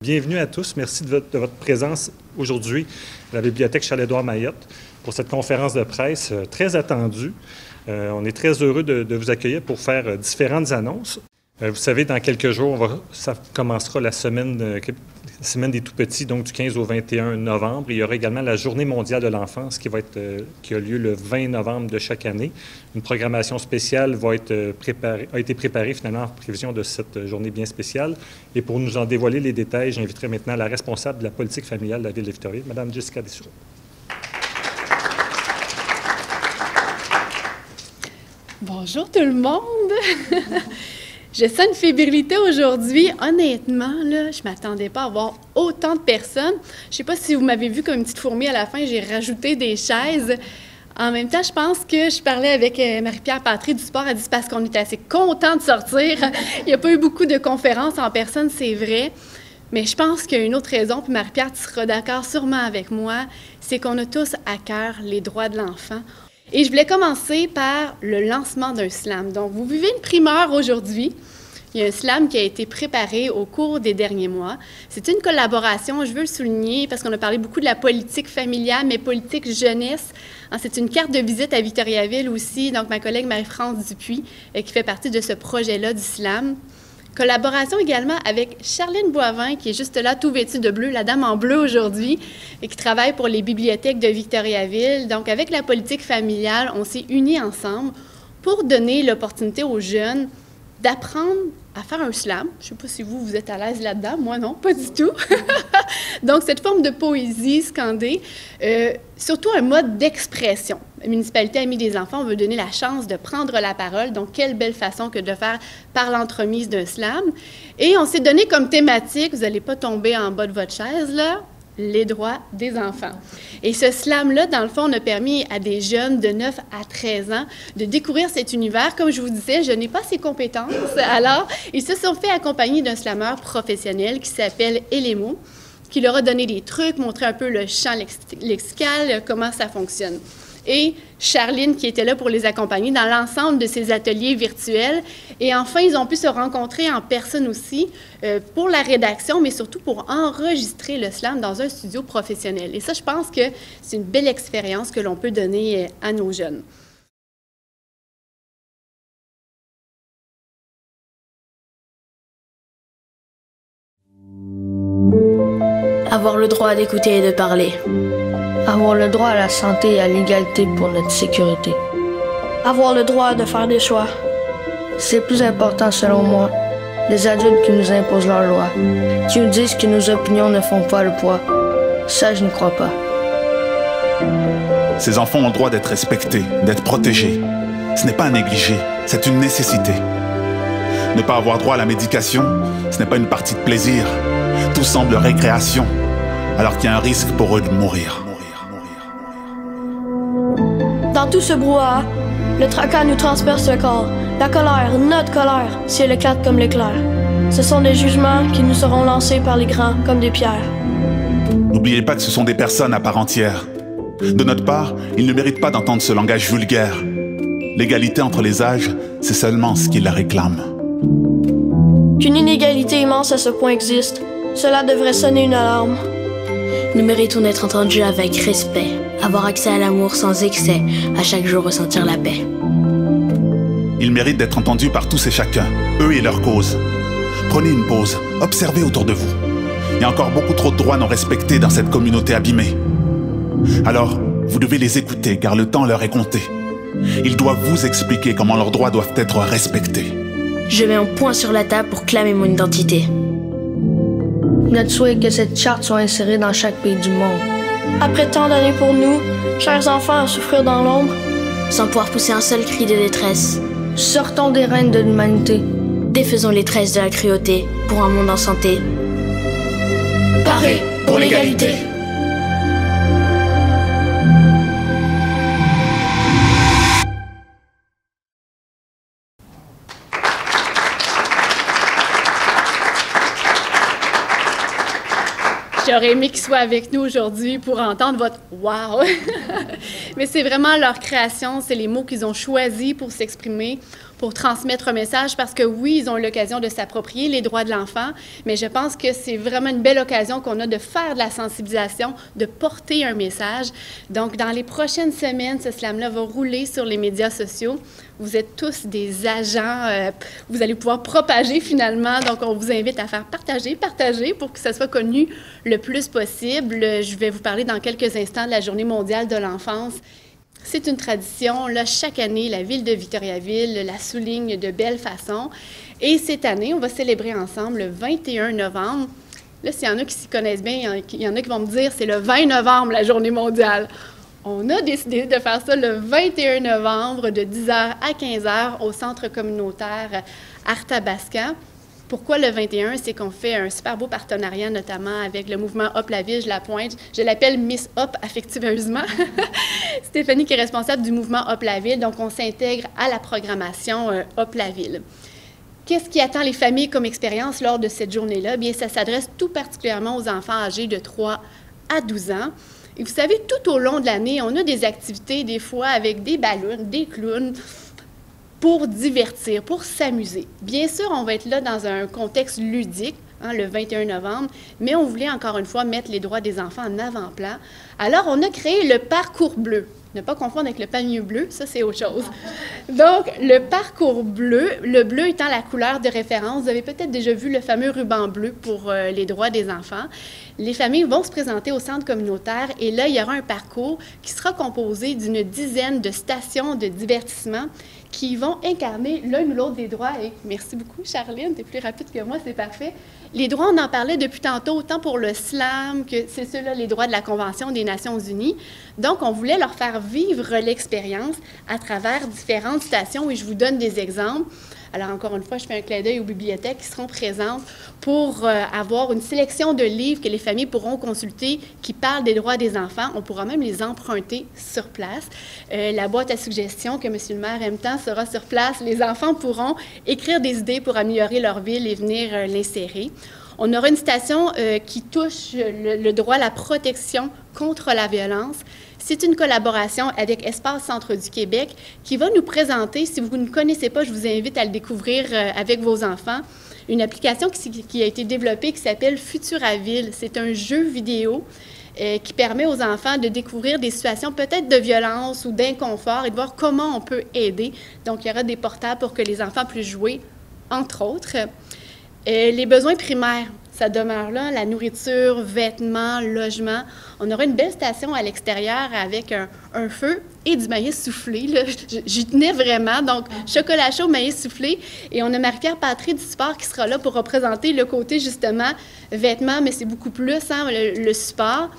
Bienvenue à tous. Merci de votre présence aujourd'hui à la Bibliothèque Charles-Édouard Mayotte pour cette conférence de presse très attendue. On est très heureux de vous accueillir pour faire différentes annonces. Vous savez, dans quelques jours, ça commencera la semaine des tout-petits, donc du 15 au 21 novembre. Il y aura également la Journée mondiale de l'enfance qui a lieu le 20 novembre de chaque année. Une programmation spéciale a été préparée finalement en prévision de cette journée bien spéciale. Et pour nous en dévoiler les détails, j'inviterai maintenant la responsable de la politique familiale de la Ville de Victoriaville, Mme Jessica Dessureau. Bonjour tout le monde! Je sens une fébrilité aujourd'hui. Honnêtement, là, je ne m'attendais pas à voir autant de personnes. Je ne sais pas si vous m'avez vu comme une petite fourmi à la fin, j'ai rajouté des chaises. En même temps, je pense que je parlais avec Marie-Pierre Patry du sport. Elle dit parce qu'on est assez content de sortir. Il n'y a pas eu beaucoup de conférences en personne, c'est vrai. Mais je pense qu'il y a une autre raison, puis Marie-Pierre, tu seras d'accord sûrement avec moi, c'est qu'on a tous à cœur les droits de l'enfant. Et je voulais commencer par le lancement d'un slam. Donc, vous vivez une primeur aujourd'hui. Il y a un slam qui a été préparé au cours des derniers mois. C'est une collaboration, je veux le souligner, parce qu'on a parlé beaucoup de la politique familiale, mais politique jeunesse. C'est une carte de visite à Victoriaville aussi. Donc, ma collègue Marie-France Dupuis, qui fait partie de ce projet-là du slam. Collaboration également avec Charline Boivin, qui est juste là, tout vêtue de bleu, la dame en bleu aujourd'hui, et qui travaille pour les bibliothèques de Victoriaville. Donc, avec la politique familiale, on s'est unis ensemble pour donner l'opportunité aux jeunes d'apprendre à faire un slam. Je ne sais pas si vous êtes à l'aise là-dedans. Moi, non, pas du tout. Donc, cette forme de poésie scandée, surtout un mode d'expression. La municipalité Amis des enfants, on veut donner la chance de prendre la parole. Donc, quelle belle façon que de le faire par l'entremise d'un slam. Et on s'est donné comme thématique, vous n'allez pas tomber en bas de votre chaise, là, les droits des enfants. Et ce slam-là, dans le fond, on a permis à des jeunes de 9 à 13 ans de découvrir cet univers. Comme je vous disais, je n'ai pas ces compétences. Alors, ils se sont fait accompagner d'un slameur professionnel qui s'appelle Elémo, qui leur a donné des trucs, montré un peu le champ lexical, comment ça fonctionne. Et Charline, qui était là pour les accompagner dans l'ensemble de ces ateliers virtuels. Et enfin, ils ont pu se rencontrer en personne aussi pour la rédaction, mais surtout pour enregistrer le slam dans un studio professionnel. Et ça, je pense que c'est une belle expérience que l'on peut donner à nos jeunes. Avoir le droit d'écouter et de parler. Avoir le droit à la santé et à l'égalité pour notre sécurité. Avoir le droit de faire des choix. C'est plus important selon moi. Les adultes qui nous imposent leurs lois, qui nous disent que nos opinions ne font pas le poids. Ça, je n'y crois pas. Ces enfants ont le droit d'être respectés, d'être protégés. Ce n'est pas à négliger, c'est une nécessité. Ne pas avoir droit à la médication, ce n'est pas une partie de plaisir. Tout semble récréation, alors qu'il y a un risque pour eux de mourir. Dans tout ce brouhaha, le tracas nous transperce le corps. La colère, notre colère, si elle éclate comme l'éclair. Ce sont des jugements qui nous seront lancés par les grands comme des pierres. N'oubliez pas que ce sont des personnes à part entière. De notre part, ils ne méritent pas d'entendre ce langage vulgaire. L'égalité entre les âges, c'est seulement ce qu'ils la réclament. Qu'une inégalité immense à ce point existe, cela devrait sonner une alarme. Nous méritons d'être entendus avec respect, avoir accès à l'amour sans excès, à chaque jour ressentir la paix. Ils méritent d'être entendus par tous et chacun, eux et leurs causes. Prenez une pause, observez autour de vous. Il y a encore beaucoup trop de droits non respectés dans cette communauté abîmée. Alors, vous devez les écouter car le temps leur est compté. Ils doivent vous expliquer comment leurs droits doivent être respectés. Je mets un point sur la table pour clamer mon identité. Notre souhait est que cette charte soit insérée dans chaque pays du monde. Après tant d'années pour nous, chers enfants à souffrir dans l'ombre, sans pouvoir pousser un seul cri de détresse. Sortons des rênes de l'humanité. Défaisons les tresses de la cruauté pour un monde en santé. Paré pour l'égalité. J'aurais aimé qu'ils soient avec nous aujourd'hui pour entendre votre « wow ». Mais c'est vraiment leur création, c'est les mots qu'ils ont choisis pour s'exprimer, pour transmettre un message parce que oui, ils ont l'occasion de s'approprier les droits de l'enfant, mais je pense que c'est vraiment une belle occasion qu'on a de faire de la sensibilisation, de porter un message. Donc, dans les prochaines semaines, ce slam-là va rouler sur les médias sociaux. Vous êtes tous des agents, vous allez pouvoir propager finalement, donc on vous invite à faire partager pour que ça soit connu le plus possible. Je vais vous parler dans quelques instants de la Journée mondiale de l'enfance. C'est une tradition. Là, chaque année, la ville de Victoriaville la souligne de belle façon. Et cette année, on va célébrer ensemble le 21 novembre. Là, s'il y en a qui s'y connaissent bien, il y en a qui vont me dire c'est le 20 novembre, la journée mondiale. On a décidé de faire ça le 21 novembre de 10h à 15h au centre communautaire Arthabasca. Pourquoi le 21? C'est qu'on fait un super beau partenariat, notamment avec le mouvement Hop la Ville, je la pointe. Je l'appelle Miss Hop affectueusement. Stéphanie qui est responsable du mouvement Hop la Ville. Donc, on s'intègre à la programmation Hop la Ville. Qu'est-ce qui attend les familles comme expérience lors de cette journée-là? Bien, ça s'adresse tout particulièrement aux enfants âgés de 3 à 12 ans. Et vous savez, tout au long de l'année, on a des activités, des fois, avec des ballons, des clowns, pour divertir, pour s'amuser. Bien sûr, on va être là dans un contexte ludique, le 21 novembre, mais on voulait encore une fois mettre les droits des enfants en avant-plan. Alors, on a créé le parcours bleu. Ne pas confondre avec le panier bleu, ça c'est autre chose. Donc, le parcours bleu, le bleu étant la couleur de référence, vous avez peut-être déjà vu le fameux ruban bleu pour les droits des enfants. Les familles vont se présenter au centre communautaire et là, il y aura un parcours qui sera composé d'une dizaine de stations de divertissement qui vont incarner l'un ou l'autre des droits. Et merci beaucoup, Charline, tu es plus rapide que moi, c'est parfait. Les droits, on en parlait depuis tantôt, autant pour le slam que c'est ceux-là, les droits de la Convention des Nations unies. Donc, on voulait leur faire vivre l'expérience à travers différentes stations et je vous donne des exemples. Alors, encore une fois, je fais un clin d'œil aux bibliothèques qui seront présentes pour avoir une sélection de livres que les familles pourront consulter qui parlent des droits des enfants. On pourra même les emprunter sur place. La boîte à suggestions que M. le maire aime tant sera sur place. Les enfants pourront écrire des idées pour améliorer leur ville et venir l'insérer. On aura une station qui touche le droit à la protection contre la violence. C'est une collaboration avec Espace Centre du Québec qui va nous présenter, si vous ne connaissez pas, je vous invite à le découvrir avec vos enfants, une application qui a été développée qui s'appelle Futuraville. C'est un jeu vidéo qui permet aux enfants de découvrir des situations peut-être de violence ou d'inconfort et de voir comment on peut aider. Donc, il y aura des portables pour que les enfants puissent jouer, entre autres. Les besoins primaires, ça demeure là, la nourriture, vêtements, logement. On aura une belle station à l'extérieur avec un feu et du maïs soufflé. Là. J'y tenais vraiment. Donc, chocolat chaud, maïs soufflé. Et on a Marie-Pierre Patry du support qui sera là pour représenter le côté, justement, vêtements, mais c'est beaucoup plus, le support.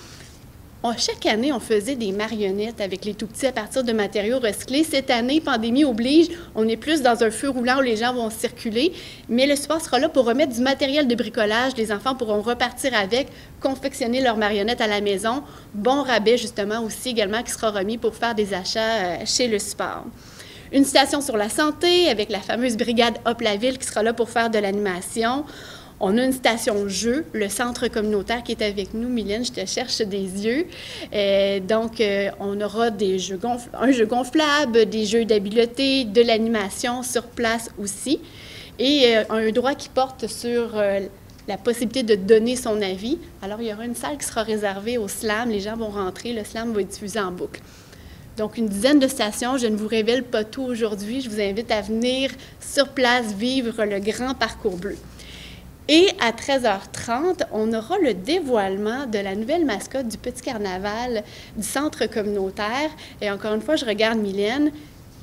Chaque année, on faisait des marionnettes avec les tout-petits à partir de matériaux recyclés. Cette année, pandémie oblige, on est plus dans un feu roulant où les gens vont circuler, mais le support sera là pour remettre du matériel de bricolage. Les enfants pourront repartir avec, confectionner leurs marionnettes à la maison. Bon rabais, justement, aussi également, qui sera remis pour faire des achats chez le support. Une station sur la santé avec la fameuse brigade Hop la Ville qui sera là pour faire de l'animation. On a une station jeu, le centre communautaire qui est avec nous. Mylène, je te cherche des yeux. Donc, on aura un jeu gonflable, des jeux d'habileté, de l'animation sur place aussi. Et un droit qui porte sur la possibilité de donner son avis. Alors, il y aura une salle qui sera réservée au slam. Les gens vont rentrer, le slam va être diffusé en boucle. Donc, une dizaine de stations. Je ne vous révèle pas tout aujourd'hui. Je vous invite à venir sur place vivre le grand parcours bleu. Et à 13h30, on aura le dévoilement de la nouvelle mascotte du Petit Carnaval du centre communautaire. Et encore une fois, je regarde Mylène.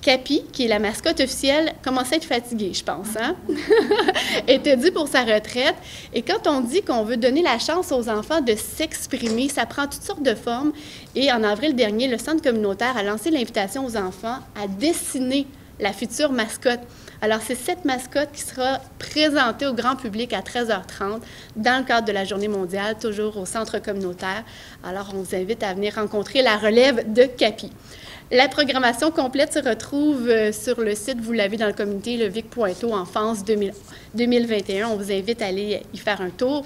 Capi, qui est la mascotte officielle, commence à être fatiguée, je pense, hein? était due pour sa retraite. Et quand on dit qu'on veut donner la chance aux enfants de s'exprimer, ça prend toutes sortes de formes. Et en avril dernier, le centre communautaire a lancé l'invitation aux enfants à dessiner la future mascotte. Alors, c'est cette mascotte qui sera présentée au grand public à 13h30 dans le cadre de la Journée mondiale, toujours au centre communautaire. Alors, on vous invite à venir rencontrer la relève de Capi. La programmation complète se retrouve sur le site, vous l'avez dans le comité, le Vic-Pointeau Enfance 2021. On vous invite à aller y faire un tour.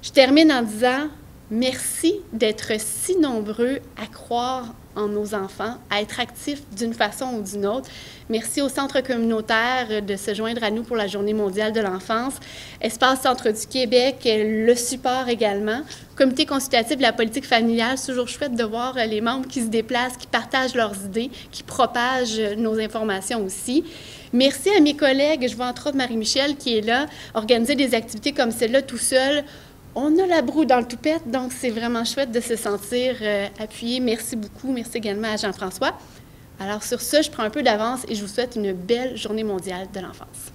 Je termine en disant merci d'être si nombreux à croire en nos enfants à être actifs d'une façon ou d'une autre. Merci au Centre communautaire de se joindre à nous pour la Journée mondiale de l'enfance. Espace Centre du Québec, le support également. Comité consultatif de la politique familiale, c'est toujours chouette de voir les membres qui se déplacent, qui partagent leurs idées, qui propagent nos informations aussi. Merci à mes collègues, je vois entre autres Marie-Michel qui est là, organiser des activités comme celle-là tout seul. On a la broue dans le toupette, donc c'est vraiment chouette de se sentir appuyé. Merci beaucoup. Merci également à Jean-François. Alors sur ce, je prends un peu d'avance et je vous souhaite une belle Journée mondiale de l'enfance.